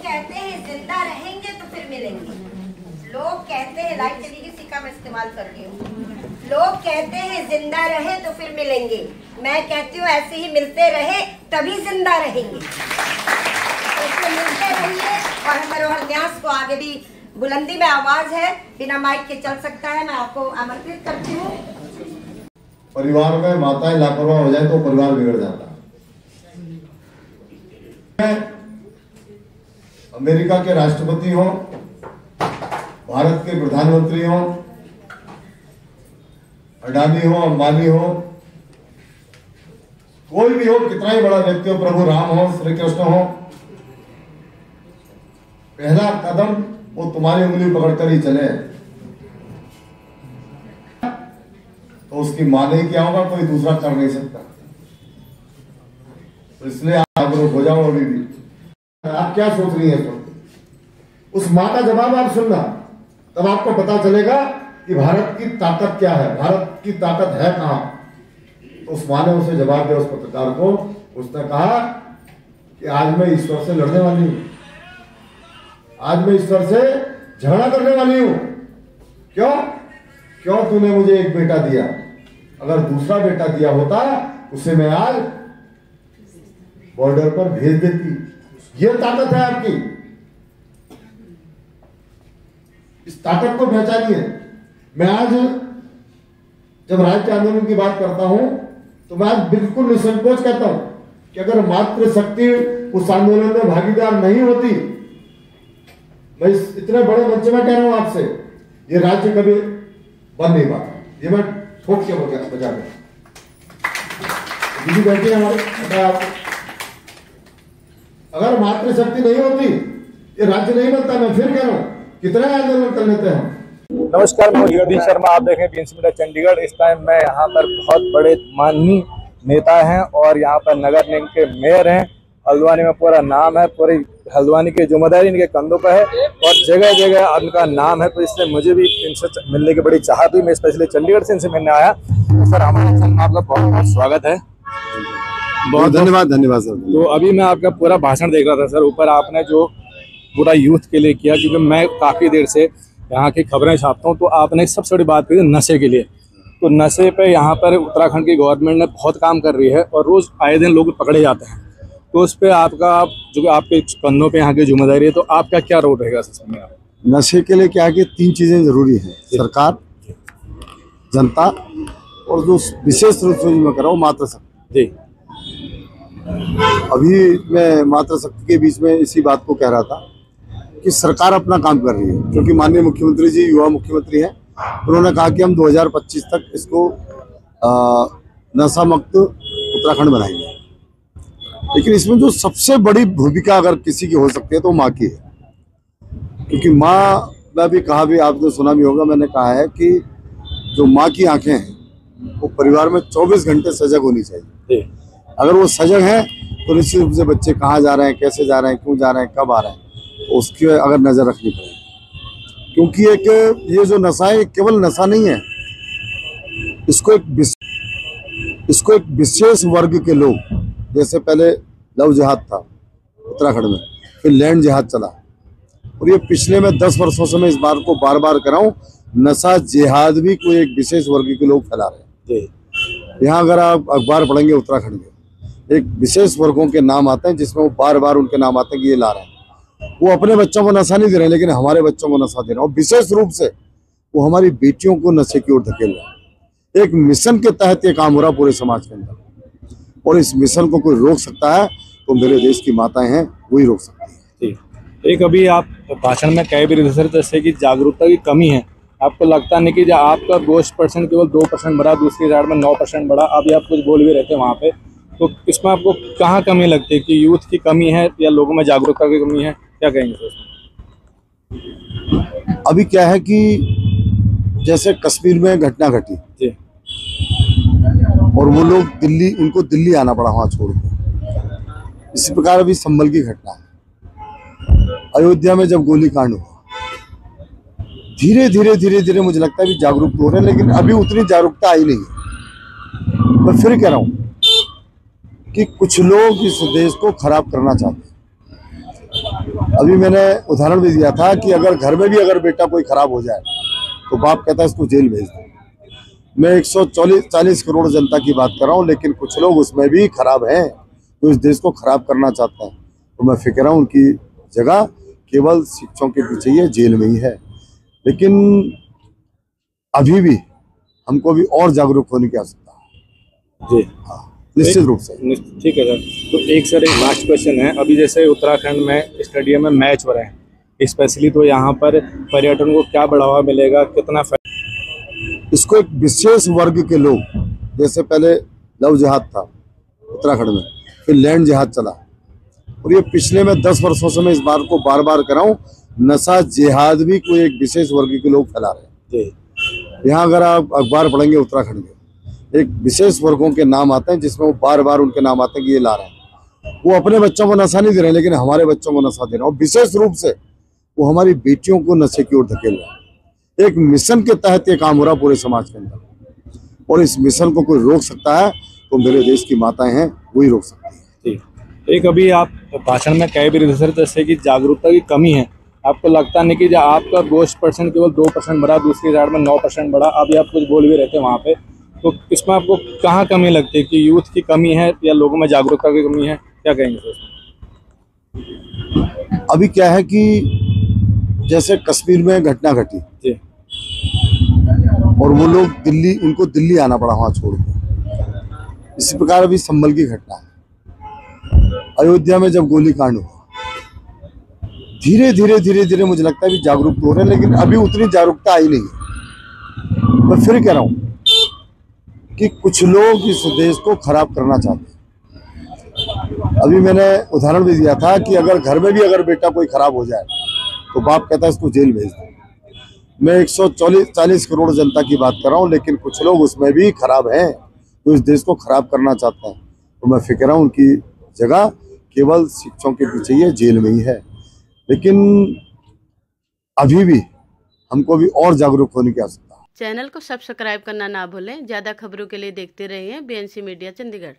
कहते हैं जिंदा रहेंगे तो फिर मिलेंगे। लोग कहते हैं, लाइट चली गई, सिक्का मैं इस्तेमाल कर रही हूँ। लोग कहते हैं जिंदा रहे तो फिर मिलेंगे, मैं कहती हूँ ऐसे ही मिलते रहे तभी जिंदा रहेंगे। तो मिलते रहिए और हमारे न्यास को आगे भी बुलंदी में आवाज है, बिना माइक के चल सकता है। मैं आपको आमंत्रित करती हूँ। परिवार में माताएं लापरवाह हो जाए तो परिवार बिगड़ जाता है। अमेरिका के राष्ट्रपति हो, भारत के प्रधानमंत्री हो, अडानी हो, अंबानी हो, कोई भी हो, कितना ही बड़ा व्यक्ति हो, प्रभु राम हो, श्री कृष्ण हो, पहला कदम वो तुम्हारी उंगली पकड़कर ही चले तो उसकी माने क्या होगा, कोई दूसरा कर नहीं सकता। तो इसलिए आप जागरूक हो जाओ। अभी भी आप क्या सोच रही है, उस माँ का जवाब आप सुनना, तब आपको पता चलेगा कि भारत की ताकत क्या है, भारत की ताकत है कहां। तो उस माँ ने उसे जवाब दिया, उस पत्रकार को। उसने कहा कि आज मैं ईश्वर से लड़ने वाली हूं, आज मैं ईश्वर से झगड़ा करने वाली हूं। क्यों तूने मुझे एक बेटा दिया, अगर दूसरा बेटा दिया होता उसे मैं आज बॉर्डर पर भेज देती। यह ताकत है आपकी, इस ताकत को पहचानिए। मैं आज जब राज्य आंदोलन की बात करता हूं तो मैं आज बिल्कुल निसंकोच कहता हूं कि अगर मातृशक्ति उस आंदोलन में भागीदार नहीं होती, मैं इतने बड़े मंच में कह रहा हूं आपसे, ये राज्य कभी बन नहीं पाता। ये मैं ठोक के बचा दूं। दीदी बैठी हमारे, अगर मातृशक्ति नहीं होती ये राज्य नहीं बनता। मैं फिर कह रहा हूं, कितने आंदोलन कर लेते हैं। नमस्कार, मैं योगेश शर्मा, आप देखें बीएनसी मीडिया चंडीगढ़। इस टाइम मैं यहाँ पर बहुत बड़े माननीय नेता हैं और यहाँ पर नगर निगम के मेयर हैं। हल्द्वानी में पूरा नाम है, पूरी हल्द्वानी की जिम्मेदारी इनके कंधों पर है और जगह जगह उनका नाम है। तो इसलिए मुझे भी इनसे मिलने की बड़ी चाहत हुई। मैं स्पेशली चंडीगढ़ से इनसे मिलने आया। सर, हमारे संग आपका बहुत बहुत स्वागत है। बहुत धन्यवाद सर। तो अभी मैं आपका पूरा भाषण देख रहा था सर, ऊपर आपने जो पूरा यूथ के लिए किया, क्योंकि मैं काफ़ी देर से यहाँ की खबरें छापता हूँ। तो आपने सबसे बड़ी बात कही नशे के लिए। तो नशे पे यहाँ पर उत्तराखंड की गवर्नमेंट ने बहुत काम कर रही है और रोज़ आए दिन लोग पकड़े जाते हैं। तो उस पर आपका जो आपके कंधों पे यहाँ की जिम्मेदारी है, तो आपका क्या रोल रहेगा इसमें? नशे के लिए क्या कि 3 चीजें जरूरी है, सरकार, जनता और जो विशेष रूप से मैं कर रहा हूँ मातृशक्ति। जी, अभी मैं मातृशक्ति के बीच में इसी बात को कह रहा था कि सरकार अपना काम कर रही है, क्योंकि माननीय मुख्यमंत्री जी युवा मुख्यमंत्री हैं। उन्होंने कहा कि हम 2025 तक इसको नशा मुक्त उत्तराखंड बनाएंगे। लेकिन इसमें जो सबसे बड़ी भूमिका अगर किसी की हो सकती है तो माँ की है, क्योंकि माँ, मैं भी कहा भी, आपने सुना भी होगा, मैंने कहा है कि जो माँ की आंखें हैं वो परिवार में 24 घंटे सजग होनी चाहिए। अगर वो सजग है तो निश्चित रूप से बच्चे कहाँ जा रहे हैं, कैसे जा रहे हैं, क्यों जा रहे हैं, कब आ रहे हैं, तो उसकी अगर नजर रखनी पड़ेगी। क्योंकि एक ये जो नशा है केवल नशा नहीं है, इसको एक विशेष वर्ग के लोग, जैसे पहले लव जिहाद था उत्तराखंड में, फिर लैंड जिहाद चला, और ये पिछले में 10 वर्षों से मैं इस बार को बार बार कर रहा हूँ, नशा जिहाद भी कोई एक विशेष वर्ग के लोग फैला रहे हैं। यहाँ अगर आप अखबार पढ़ेंगे उत्तराखंड के, एक विशेष वर्गों के नाम आते हैं जिसमें वो बार बार उनके नाम आते हैं कि ये ला रहे हैं। वो अपने बच्चों को नशा नहीं दे रहे, लेकिन हमारे बच्चों को नशा दे रहे हैं, और विशेष रूप से वो हमारी बेटियों को नशे की ओर धकेल रहे हैं। एक मिशन के तहत ये काम हो रहा पूरे समाज के अंदर, और इस मिशन को कोई रोक सकता है तो मेरे देश की माताएं हैं, वही रोक सकती हैं। एक अभी आप भाषण में कह भी रहे थे सर, जैसे कि जागरूकता की कमी है। आपको लगता नहीं कि जो आपका 2% केवल 2% बढ़ा, दूसरी साइड में 9% बढ़ा, अभी आप कुछ बोल भी रहे थे वहाँ पे, तो इसमें आपको कहाँ कमी लगती है? कि यूथ की कमी है या लोगों में जागरूकता की कमी है, क्या कहेंगे सर? अभी क्या है कि जैसे कश्मीर में घटना घटी जी, और वो लोग दिल्ली, उनको दिल्ली आना पड़ा वहाँ छोड़ के। इसी प्रकार अभी संभल की घटना है, अयोध्या में जब गोलीकांड हुआ, धीरे धीरे मुझे लगता है भी जागरूक हो रहे हैं, लेकिन अभी उतनी जागरूकता आई नहीं है। मैं फिर कह रहा हूँ कि कुछ लोग इस देश को खराब करना चाहते हैं। अभी मैंने उदाहरण भी दिया था कि अगर घर में भी अगर बेटा कोई खराब हो जाए तो बाप कहता है इसको जेल भेज दो। मैं 140 करोड़ जनता की बात कर रहा हूँ, लेकिन कुछ लोग उसमें भी खराब हैं जो इस देश को खराब करना चाहते हैं। तो मैं फिक्र हूँ उनकी जगह केवल शिक्षकों के पीछे ही है, जेल में ही है। लेकिन अभी भी हमको भी और जागरूक होने की आवश्यकता है। जी हाँ, निश्चित रूप से। ठीक है सर। तो एक लास्ट क्वेश्चन है, अभी जैसे उत्तराखंड में स्टेडियम में मैच हो रहे हैं स्पेशली, तो यहाँ पर पर्यटन को क्या बढ़ावा मिलेगा, कितना इसको एक विशेष वर्ग के लोग, जैसे पहले लव जिहाद था उत्तराखंड में, फिर लैंड जिहाद चला, और ये पिछले में 10 वर्षों से मैं इस बात को बार बार कर रहा हूँ, नशा जिहाद भी कोई एक विशेष वर्ग के लोग फैला रहे हैं। यहाँ अगर आप अखबार पढ़ेंगे उत्तराखंड के, एक विशेष वर्गों के नाम आते हैं जिसमें वो बार बार उनके नाम आते हैं कि ये ला रहे हैं। वो अपने बच्चों को नशा नहीं दे रहे हैं, लेकिन हमारे बच्चों को नशा दे रहे हैं, और विशेष रूप से वो हमारी बेटियों को नशे की ओर धकेल रहे हैं। एक मिशन के तहत ये काम हो रहा पूरे समाज के अंदर, और इस मिशन को कोई रोक सकता है तो मेरे देश की माताएं हैं, वही रोक सकती है। एक अभी आप भाषण में कह भी रहे थे सर, जैसे कि जागरूकता की कमी है, आपको लगता नहीं कि आपका 2% केवल 2% बढ़ा, दूसरी साइड में 9% बढ़ा, अभी आप कुछ बोल भी रहे थे वहाँ पे, तो इसमें आपको कहाँ कमी लगती है कि यूथ की कमी है या लोगों में जागरूकता की कमी है, क्या कहेंगे सर? अभी क्या है कि जैसे कश्मीर में घटना घटी जी, और वो लोग दिल्ली, उनको दिल्ली आना पड़ा वहाँ छोड़ के। इसी प्रकार अभी संभल की घटना है, अयोध्या में जब गोलीकांड हुआ, धीरे धीरे मुझे लगता है कि जागरूक हो रहे हैं, लेकिन अभी उतनी जागरूकता आई नहीं है। मैं फिर कह रहा हूँ कि कुछ लोग इस देश को खराब करना चाहते हैं। अभी मैंने उदाहरण भी दिया था कि अगर घर में भी अगर बेटा कोई खराब हो जाए तो बाप कहता है इसको जेल भेज दो। मैं 140 करोड़ जनता की बात कर रहा हूँ, लेकिन कुछ लोग उसमें भी खराब हैं जो इस देश को खराब करना चाहते हैं। तो मैं फिक्र हूँ उनकी जगह केवल शिक्षकों के पीछे ही है, जेल में ही है। लेकिन अभी भी हमको भी और जागरूक होने की आवश्यकता है। चैनल को सब्सक्राइब करना ना भूलें। ज़्यादा खबरों के लिए देखते रहिए BNC मीडिया चंडीगढ़।